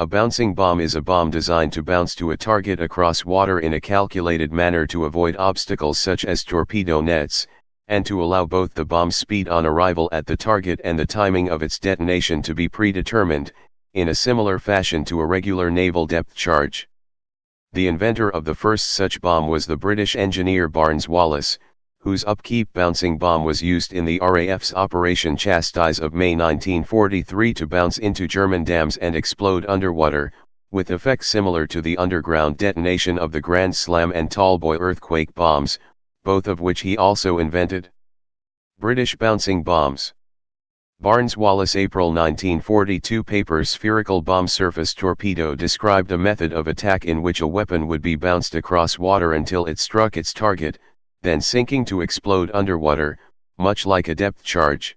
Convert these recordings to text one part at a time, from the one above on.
A bouncing bomb is a bomb designed to bounce to a target across water in a calculated manner to avoid obstacles such as torpedo nets, and to allow both the bomb's speed on arrival at the target and the timing of its detonation to be predetermined, in a similar fashion to a regular naval depth charge. The inventor of the first such bomb was the British engineer Barnes Wallis, whose upkeep bouncing bomb was used in the RAF's Operation Chastise of May 1943 to bounce into German dams and explode underwater, with effects similar to the underground detonation of the Grand Slam and Tallboy earthquake bombs, both of which he also invented. British bouncing bombs. Barnes Wallis April 1942 paper Spherical bomb surface torpedo described a method of attack in which a weapon would be bounced across water until it struck its target, then sinking to explode underwater, much like a depth charge.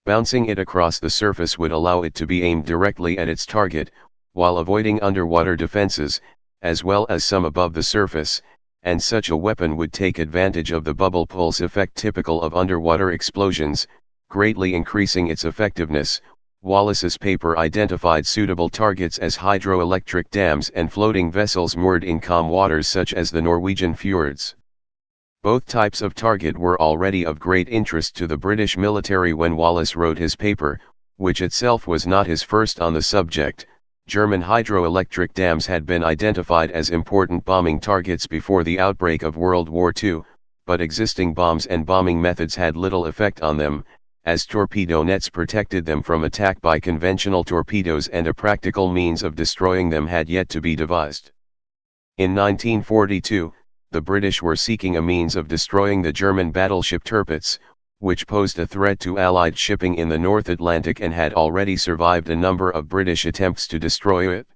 Bouncing it across the surface would allow it to be aimed directly at its target, while avoiding underwater defenses, as well as some above the surface, and such a weapon would take advantage of the bubble pulse effect typical of underwater explosions, greatly increasing its effectiveness. Wallis's paper identified suitable targets as hydroelectric dams and floating vessels moored in calm waters such as the Norwegian fjords. Both types of target were already of great interest to the British military when Wallis wrote his paper, which itself was not his first on the subject. German hydroelectric dams had been identified as important bombing targets before the outbreak of World War II, but existing bombs and bombing methods had little effect on them, as torpedo nets protected them from attack by conventional torpedoes and a practical means of destroying them had yet to be devised. In 1942, the British were seeking a means of destroying the German battleship Tirpitz, which posed a threat to Allied shipping in the North Atlantic and had already survived a number of British attempts to destroy it.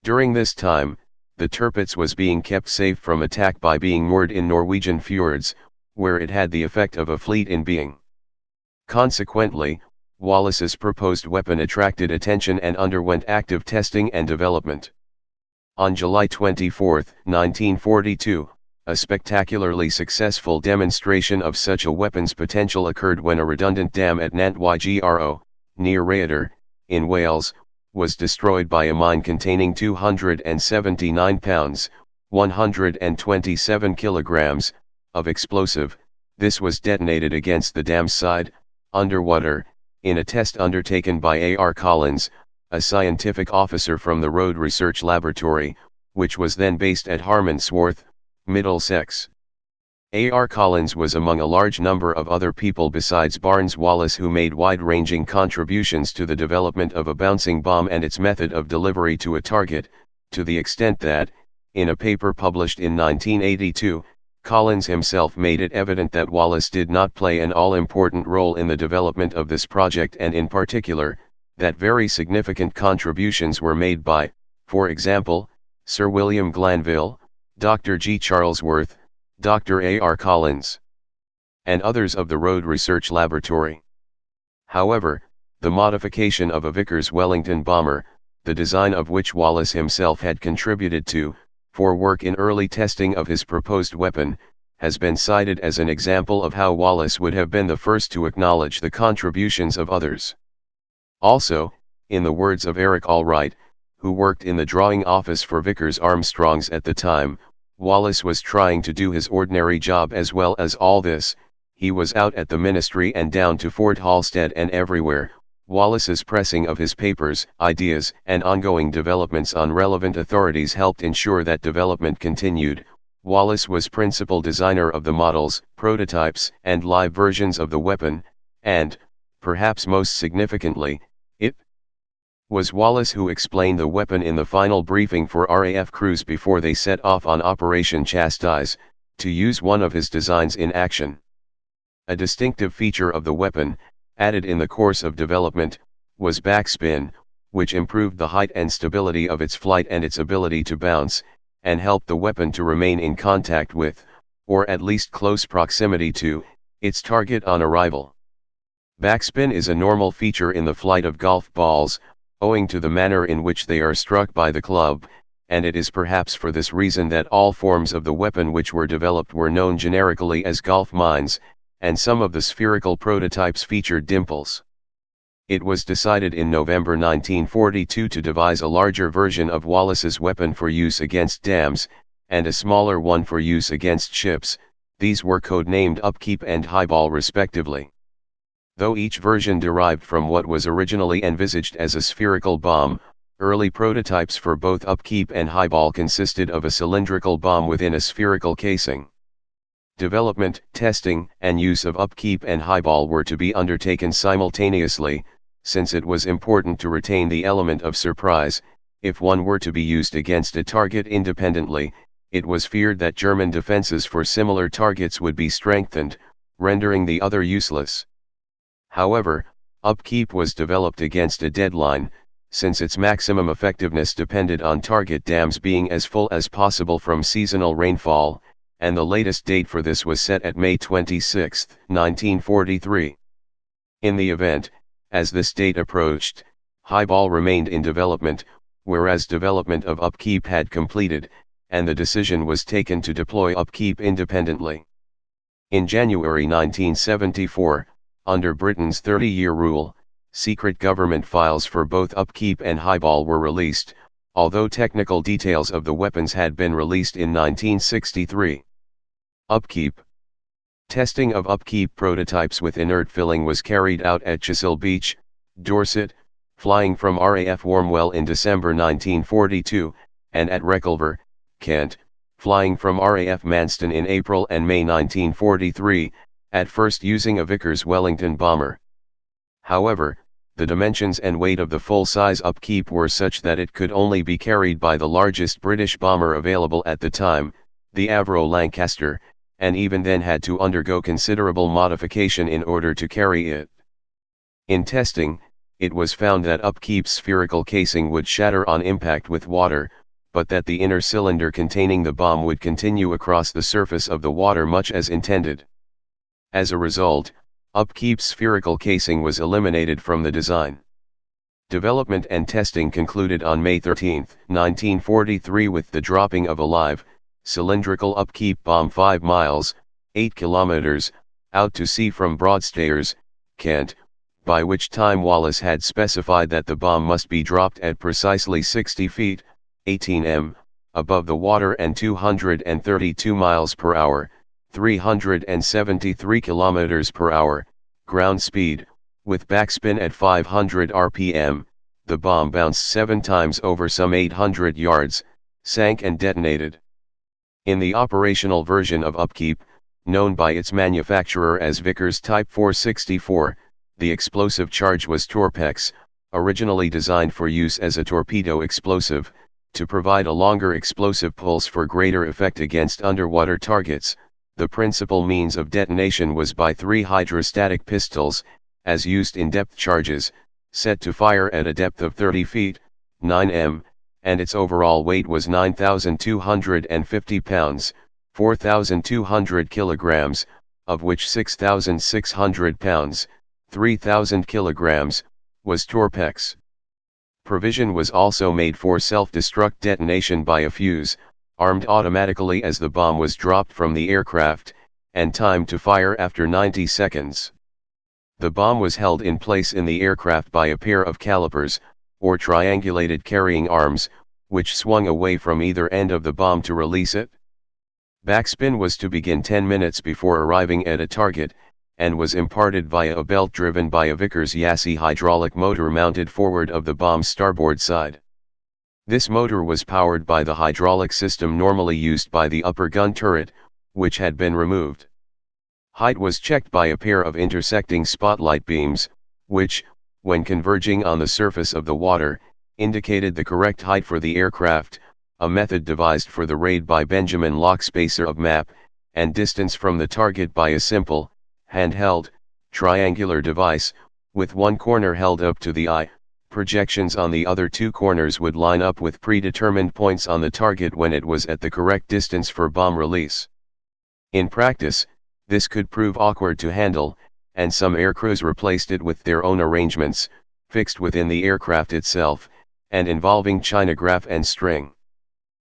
During this time, the Tirpitz was being kept safe from attack by being moored in Norwegian fjords, where it had the effect of a fleet in being. Consequently, Wallis's proposed weapon attracted attention and underwent active testing and development. On July 24, 1942, a spectacularly successful demonstration of such a weapon's potential occurred when a redundant dam at Nantwygro, near Rhayader, in Wales, was destroyed by a mine containing 279 pounds, 127 kilograms, of explosive. This was detonated against the dam's side, underwater, in a test undertaken by A.R. Collins, a scientific officer from the Road Research Laboratory, which was then based at Harmondsworth, Middlesex. A.R. Collins was among a large number of other people besides Barnes Wallis who made wide-ranging contributions to the development of a bouncing bomb and its method of delivery to a target, to the extent that, in a paper published in 1982, Collins himself made it evident that Wallis did not play an all-important role in the development of this project, and in particular, that very significant contributions were made by, for example, Sir William Glanville, Dr. G. Charlesworth, Dr. A.R. Collins, and others of the Road Research Laboratory. However, the modification of a Vickers Wellington bomber, the design of which Wallis himself had contributed to, for work in early testing of his proposed weapon, has been cited as an example of how Wallis would have been the first to acknowledge the contributions of others. Also, in the words of Eric Allwright, who worked in the drawing office for Vickers Armstrongs at the time, Wallis was trying to do his ordinary job as well as all this. He was out at the ministry and down to Fort Halstead and everywhere. Wallis's pressing of his papers, ideas, and ongoing developments on relevant authorities helped ensure that development continued. Wallis was principal designer of the models, prototypes, and live versions of the weapon, and, perhaps most significantly, it was Wallis who explained the weapon in the final briefing for RAF crews before they set off on Operation Chastise, to use one of his designs in action. A distinctive feature of the weapon, added in the course of development, was backspin, which improved the height and stability of its flight and its ability to bounce, and helped the weapon to remain in contact with, or at least close proximity to, its target on arrival. Backspin is a normal feature in the flight of golf balls, owing to the manner in which they are struck by the club, and it is perhaps for this reason that all forms of the weapon which were developed were known generically as golf mines, and some of the spherical prototypes featured dimples. It was decided in November 1942 to devise a larger version of Wallace's weapon for use against dams, and a smaller one for use against ships. These were codenamed Upkeep and Highball respectively. Though each version derived from what was originally envisaged as a spherical bomb, early prototypes for both Upkeep and Highball consisted of a cylindrical bomb within a spherical casing. Development, testing, and use of Upkeep and Highball were to be undertaken simultaneously, since it was important to retain the element of surprise. If one were to be used against a target independently, it was feared that German defenses for similar targets would be strengthened, rendering the other useless. However, Upkeep was developed against a deadline, since its maximum effectiveness depended on target dams being as full as possible from seasonal rainfall, and the latest date for this was set at May 26, 1943. In the event, as this date approached, Highball remained in development, whereas development of Upkeep had completed, and the decision was taken to deploy Upkeep independently. In January 1974, under Britain's 30-year rule, secret government files for both Upkeep and Highball were released, although technical details of the weapons had been released in 1963. Upkeep. Testing of Upkeep prototypes with inert filling was carried out at Chesil Beach, Dorset, flying from RAF Warmwell in December 1942, and at Reculver, Kent, flying from RAF Manston in April and May 1943, at first using a Vickers Wellington bomber. However, the dimensions and weight of the full-size Upkeep were such that it could only be carried by the largest British bomber available at the time, the Avro Lancaster, and even then had to undergo considerable modification in order to carry it. In testing, it was found that Upkeep's spherical casing would shatter on impact with water, but that the inner cylinder containing the bomb would continue across the surface of the water much as intended. As a result, Upkeep's spherical casing was eliminated from the design. Development and testing concluded on May 13, 1943 with the dropping of a live, cylindrical Upkeep bomb 5 miles, 8 kilometers, out to sea from Broadstairs, Kent, by which time Wallace had specified that the bomb must be dropped at precisely 60 feet, 18 m, above the water and 232 miles per hour, 373 kilometers per hour, ground speed, with backspin at 500 rpm. The bomb bounced 7 times over some 800 yards, sank and detonated. In the operational version of Upkeep, known by its manufacturer as Vickers Type 464, the explosive charge was Torpex, originally designed for use as a torpedo explosive, to provide a longer explosive pulse for greater effect against underwater targets. The principal means of detonation was by 3 hydrostatic pistols, as used in depth charges, set to fire at a depth of 30 feet, 9 m, and its overall weight was 9,250 pounds, 4,200 kilograms, of which 6,600 pounds, 3,000 kilograms, was Torpex. Provision was also made for self-destruct detonation by a fuse, armed automatically as the bomb was dropped from the aircraft, and timed to fire after 90 seconds. The bomb was held in place in the aircraft by a pair of calipers, or triangulated carrying arms, which swung away from either end of the bomb to release it. Backspin was to begin 10 minutes before arriving at a target, and was imparted via a belt driven by a Vickers Yassy hydraulic motor mounted forward of the bomb's starboard side. This motor was powered by the hydraulic system normally used by the upper gun turret, which had been removed. Height was checked by a pair of intersecting spotlight beams, which, when converging on the surface of the water, indicated the correct height for the aircraft, a method devised for the raid by Benjamin Lockspacer of map, and distance from the target by a simple, handheld, triangular device, with one corner held up to the eye. Projections on the other 2 corners would line up with predetermined points on the target when it was at the correct distance for bomb release. In practice, this could prove awkward to handle, and some aircrews replaced it with their own arrangements, fixed within the aircraft itself, and involving chinograph and string.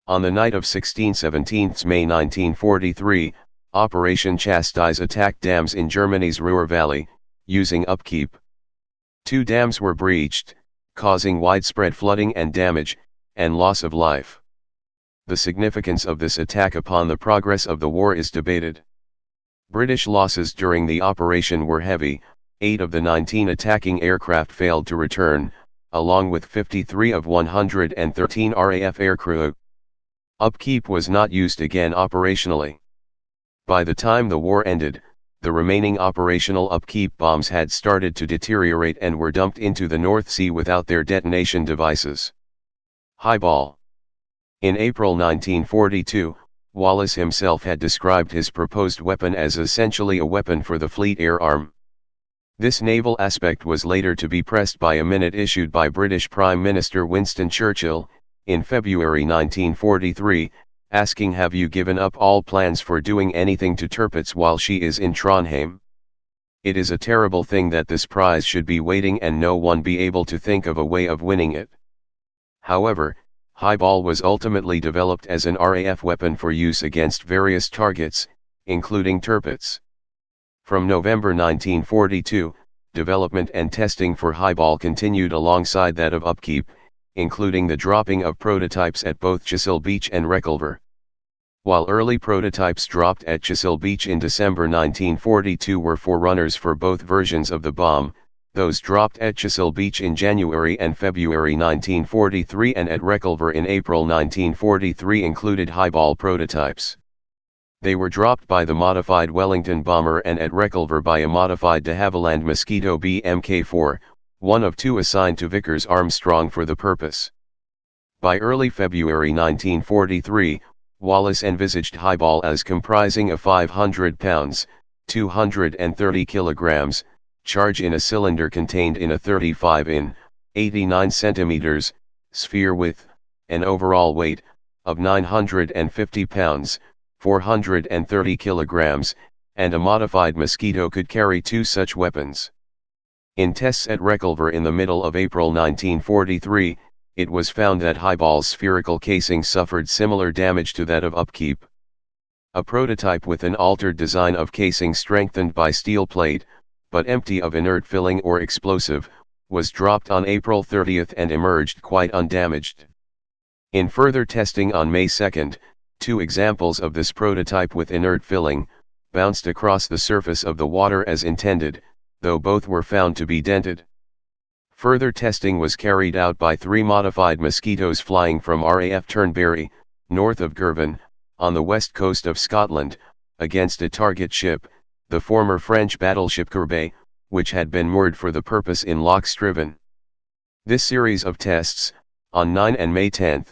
On the night of 16-17 May 1943, Operation Chastise attacked dams in Germany's Ruhr Valley, using Upkeep. 2 dams were breached, causing widespread flooding and damage, and loss of life. The significance of this attack upon the progress of the war is debated. British losses during the operation were heavy. 8 of the 19 attacking aircraft failed to return, along with 53 of 113 RAF aircrew. Upkeep was not used again operationally. By the time the war ended, the remaining operational upkeep bombs had started to deteriorate and were dumped into the North Sea without their detonation devices. Highball. In April 1942, Wallace himself had described his proposed weapon as essentially a weapon for the fleet air arm. This naval aspect was later to be pressed by a minute issued by British Prime Minister Winston Churchill, in February 1943, asking, "Have you given up all plans for doing anything to Tirpitz while she is in Trondheim? It is a terrible thing that this prize should be waiting and no one be able to think of a way of winning it." However, Highball was ultimately developed as an RAF weapon for use against various targets, including Tirpitz. From November 1942, development and testing for Highball continued alongside that of Upkeep, including the dropping of prototypes at both Chesil Beach and Reculver. While early prototypes dropped at Chesil Beach in December 1942 were forerunners for both versions of the bomb, those dropped at Chesil Beach in January and February 1943 and at Reculver in April 1943 included Highball prototypes. They were dropped by the modified Wellington bomber and at Reculver by a modified de Havilland Mosquito B Mk4, one of 2 assigned to Vickers Armstrong for the purpose. By early February 1943, Wallace envisaged Highball as comprising a 500 pounds, 230 kilograms, charge in a cylinder contained in a 35 in, 89 centimeters, sphere with, an overall weight, of 950 pounds, 430 kilograms, and a modified Mosquito could carry 2 such weapons. In tests at Reculver in the middle of April 1943, it was found that Highball's spherical casing suffered similar damage to that of Upkeep. A prototype with an altered design of casing strengthened by steel plate, but empty of inert filling or explosive, was dropped on April 30 and emerged quite undamaged. In further testing on May 2, 2 examples of this prototype with inert filling, bounced across the surface of the water as intended, though both were found to be dented. Further testing was carried out by 3 modified Mosquitoes flying from RAF Turnberry, north of Girvan, on the west coast of Scotland, against a target ship, the former French battleship Courbet, which had been moored for the purpose in Loch Striven. This series of tests, on 9 and May 10,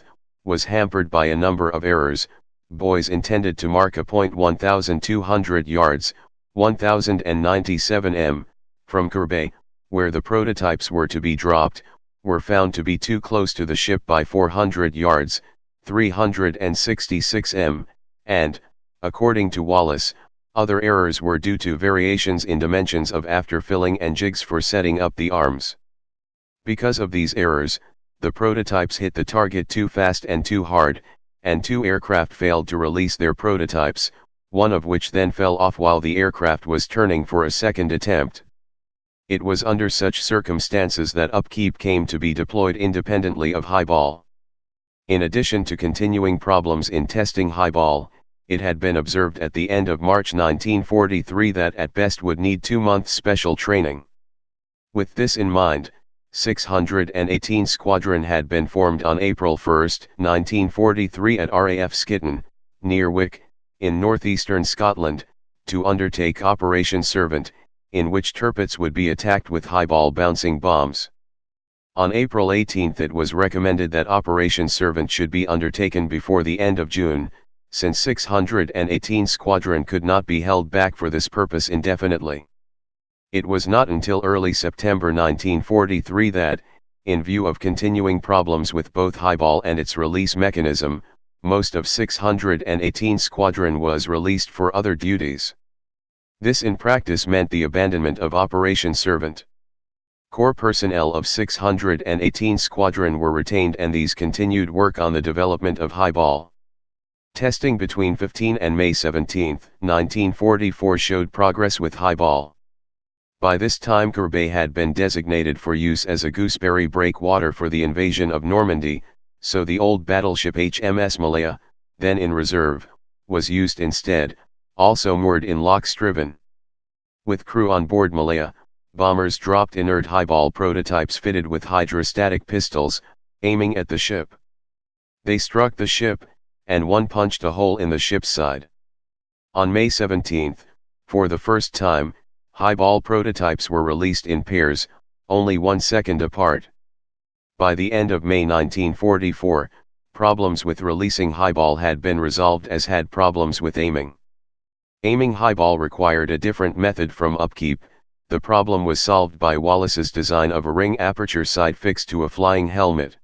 was hampered by a number of errors, buoys intended to mark a point 1,200 yards, 1,097 m, from Courbet, where the prototypes were to be dropped, were found to be too close to the ship by 400 yards, 366 m, and, according to Wallace, other errors were due to variations in dimensions of afterfilling and jigs for setting up the arms. Because of these errors, the prototypes hit the target too fast and too hard, and 2 aircraft failed to release their prototypes, one of which then fell off while the aircraft was turning for a second attempt. It was under such circumstances that Upkeep came to be deployed independently of Highball. In addition to continuing problems in testing Highball, it had been observed at the end of March 1943 that at best would need 2 months special training. With this in mind, 618 Squadron had been formed on April 1, 1943 at RAF Skitton, near Wick, in northeastern Scotland, to undertake Operation Servant, in which Tirpitz would be attacked with Highball bouncing bombs. On April 18 it was recommended that Operation Servant should be undertaken before the end of June, since 618 Squadron could not be held back for this purpose indefinitely. It was not until early September 1943 that, in view of continuing problems with both Highball and its release mechanism, most of 618 Squadron was released for other duties. This in practice meant the abandonment of Operation Servant. Core personnel of 618 Squadron were retained and these continued work on the development of Highball. Testing between 15 and May 17, 1944 showed progress with Highball. By this time Courbet had been designated for use as a gooseberry breakwater for the invasion of Normandy, so the old battleship HMS Malaya, then in reserve, was used instead, also moored in Loch Striven. With crew on board Malaya, bombers dropped inert highball prototypes fitted with hydrostatic pistols, aiming at the ship. They struck the ship, and one punched a hole in the ship's side. On May 17, for the first time, highball prototypes were released in pairs, only 1 second apart. By the end of May 1944, problems with releasing highball had been resolved as had problems with aiming. Aiming highball required a different method from upkeep. The problem was solved by Wallace's design of a ring aperture sight fixed to a flying helmet.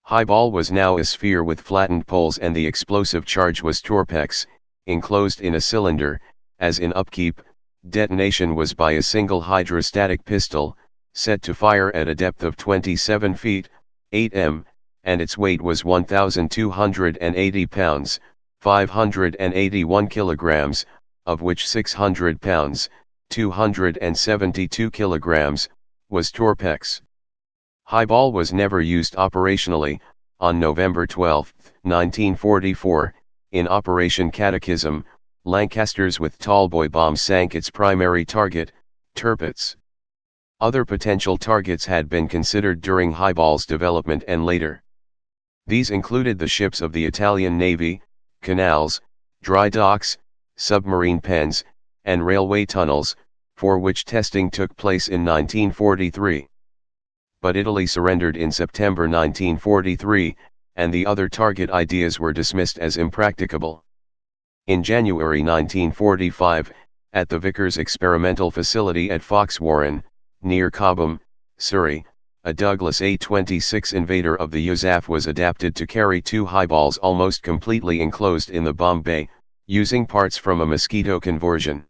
Highball was now a sphere with flattened poles and the explosive charge was torpex, enclosed in a cylinder. As in upkeep, detonation was by a single hydrostatic pistol, set to fire at a depth of 27 feet, 8 m, and its weight was 1,280 pounds, 581 kilograms, of which 600 pounds, 272 kilograms, was torpex. Highball was never used operationally. On November 12, 1944, in Operation Catechism, Lancaster's with Tallboy bomb sank its primary target, Tirpitz. Other potential targets had been considered during highball's development and later. These included the ships of the Italian Navy, canals, dry docks, submarine pens, and railway tunnels, for which testing took place in 1943. But Italy surrendered in September 1943, and the other target ideas were dismissed as impracticable. In January 1945, at the Vickers experimental facility at Foxwarren, near Cobham, Surrey, a Douglas A-26 Invader of the USAF was adapted to carry 2 highballs almost completely enclosed in the bomb bay, using parts from a Mosquito conversion.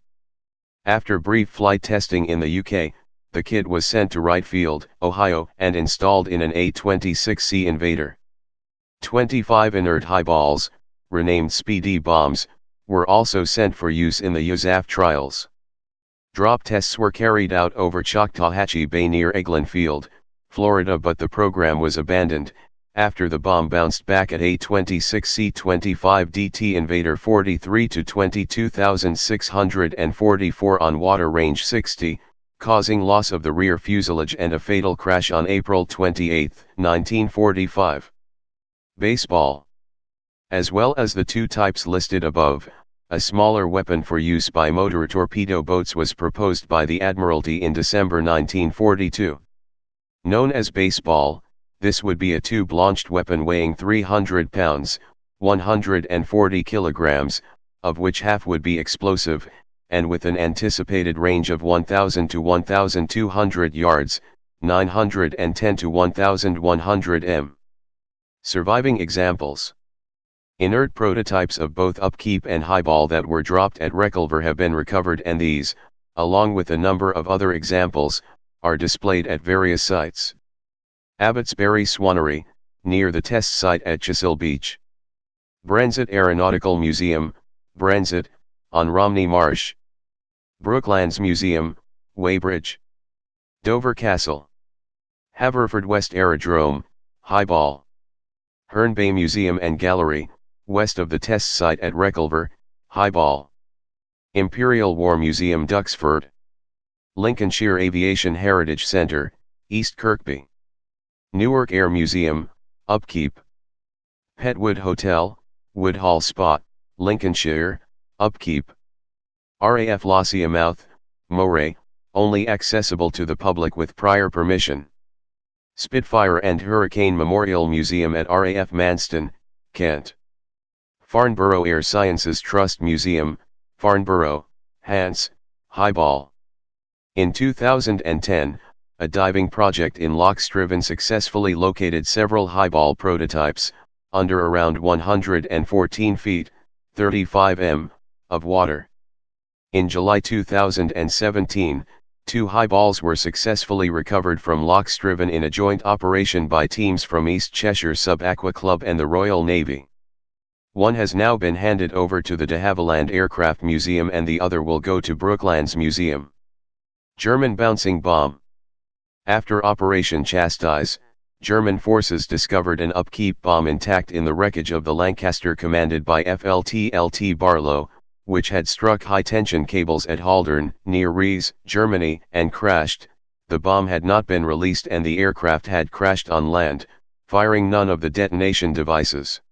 After brief flight testing in the UK, the kit was sent to Wright Field, Ohio, and installed in an A-26C Invader. 25 inert highballs, renamed Speedy bombs, were also sent for use in the USAF trials. Drop tests were carried out over Choctawhatchee Bay near Eglin Field, Florida, but the program was abandoned after the bomb bounced back at A-26C-25 DT Invader 43 to 22,644 on water range 60, causing loss of the rear fuselage and a fatal crash on April 28, 1945. Baseball. As well as the 2 types listed above, a smaller weapon for use by motor torpedo boats was proposed by the Admiralty in December 1942. Known as baseball, this would be a tube-launched weapon weighing 300 pounds, 140 kilograms, of which half would be explosive, and with an anticipated range of 1,000 to 1,200 yards, 910 to 1,100 m. Surviving examples. Inert prototypes of both upkeep and highball that were dropped at Reculver have been recovered, and these, along with a number of other examples, are displayed at various sites. Abbotsbury Swannery, near the test site at Chisel Beach. Brenzett Aeronautical Museum, Brenzett, on Romney Marsh. Brooklands Museum, Weybridge. Dover Castle. Haverfordwest Aerodrome, Highball. Herne Bay Museum and Gallery, west of the test site at Reculver, Highball. Imperial War Museum, Duxford. Lincolnshire Aviation Heritage Centre, East Kirkby. Newark Air Museum, Upkeep. Petwood Hotel, Woodhall Spot, Lincolnshire, Upkeep. RAF Lossiemouth, Moray, only accessible to the public with prior permission. Spitfire and Hurricane Memorial Museum at RAF Manston, Kent. Farnborough Air Sciences Trust Museum, Farnborough, Hants, Highball. In 2010, a diving project in Loch Striven successfully located several highball prototypes, under around 114 feet, 35 m, of water. In July 2017, 2 highballs were successfully recovered from Loch Striven in a joint operation by teams from East Cheshire Sub-Aqua Club and the Royal Navy. One has now been handed over to the de Havilland Aircraft Museum and the other will go to Brooklands Museum. German bouncing bomb. After Operation Chastise, German forces discovered an upkeep bomb intact in the wreckage of the Lancaster commanded by FLT Barlow, which had struck high-tension cables at Haldern, near Rees, Germany, and crashed. The bomb had not been released and the aircraft had crashed on land, firing none of the detonation devices.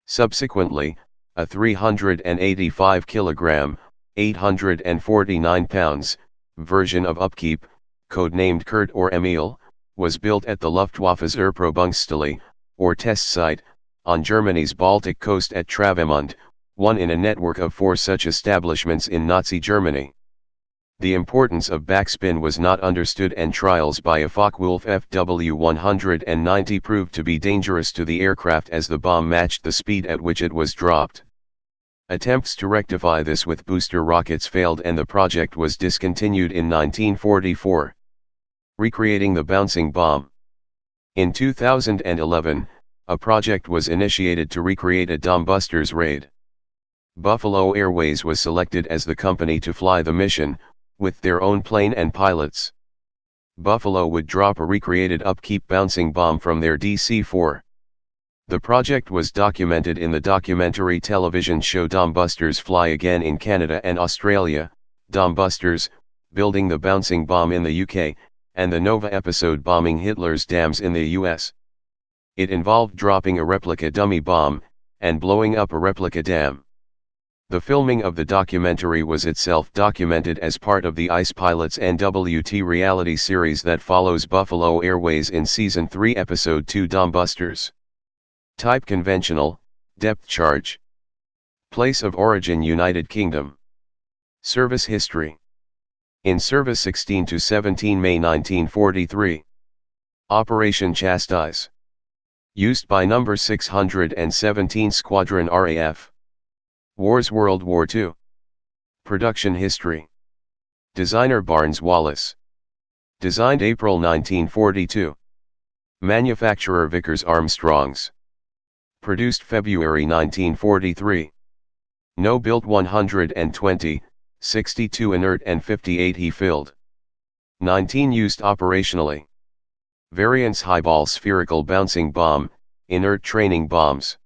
Subsequently, a 385 kg, 849 pounds, version of Upkeep, codenamed Kurt or Emil, was built at the Luftwaffe's Erprobungsstelle, or test site, on Germany's Baltic coast at Travemünde, one in a network of 4 such establishments in Nazi Germany. The importance of backspin was not understood and trials by a Focke-Wulf FW-190 proved to be dangerous to the aircraft as the bomb matched the speed at which it was dropped. Attempts to rectify this with booster rockets failed and the project was discontinued in 1944. Recreating the bouncing bomb. In 2011, a project was initiated to recreate a Dombusters raid. Buffalo Airways was selected as the company to fly the mission, with their own plane and pilots. Buffalo would drop a recreated Upkeep bouncing bomb from their DC-4. The project was documented in the documentary television show Dombusters Fly Again in Canada and Australia, Dombusters, Building the Bouncing Bomb in the UK, and the Nova episode Bombing Hitler's Dams in the US. It involved dropping a replica dummy bomb, and blowing up a replica dam. The filming of the documentary was itself documented as part of the Ice Pilots NWT reality series that follows Buffalo Airways in Season 3 Episode 2 Dombusters. Type conventional, depth charge. Place of origin United Kingdom. Service history. In service 16 to 17 May 1943. Operation Chastise. Used by number 617 Squadron RAF. Wars World War II. Production history. Designer Barnes Wallis. Designed April 1942. Manufacturer Vickers Armstrongs. Produced February 1943. No built 120, 62 inert and 58 he-filled. 19 used operationally. Variants Highball spherical bouncing bomb, inert training bombs.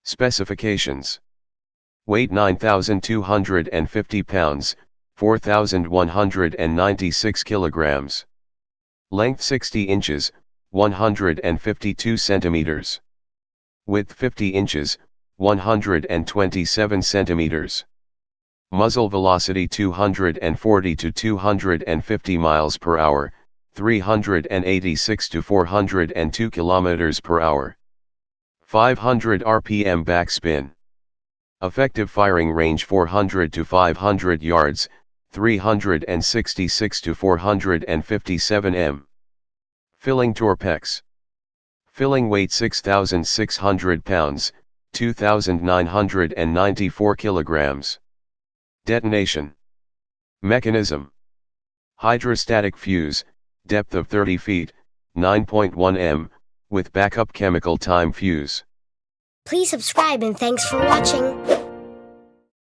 Specifications. Weight 9,250 pounds, 4,196 kilograms. Length 60 inches, 152 centimeters. Width 50 inches, 127 centimeters. Muzzle velocity 240 to 250 miles per hour, 386 to 402 kilometers per hour. 500 RPM backspin. Effective firing range 400 to 500 yards, 366 to 457 m. Filling Torpex. Filling weight 6,600 pounds, 2,994 kilograms. Detonation. Mechanism. Hydrostatic fuse, depth of 30 feet, 9.1 m, with backup chemical time fuse. Please subscribe and thanks for watching.